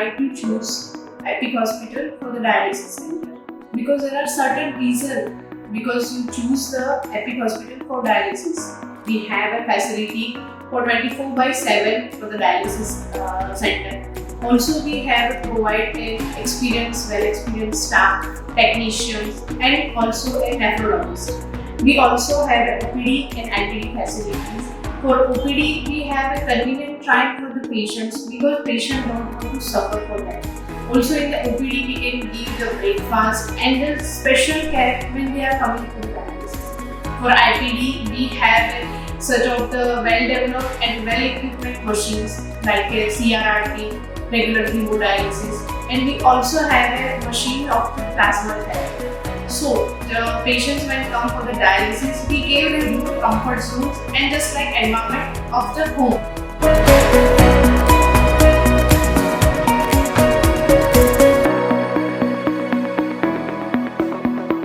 why to choose Epic Hospital for the dialysis center. Because there are certain reasons because you choose the Epic Hospital for dialysis. We have a facility for 24/7 for the dialysis center. Also, we have provided well-experienced staff, technicians, and also a nephrologist. We also have OPD and IPD facilities. For OPD, we have a convenient time for the patients because patients don't want to suffer for that. Also in the OPD, we can give the breakfast and the special care when they are coming to the dialysis. For IPD, we have such of the well-developed and well-equipped machines like a CRRT, regular hemodialysis, and we also have a machine of the plasma therapy. So the patients when come for the dialysis, we gave them good comfort zones and just like environment of the home.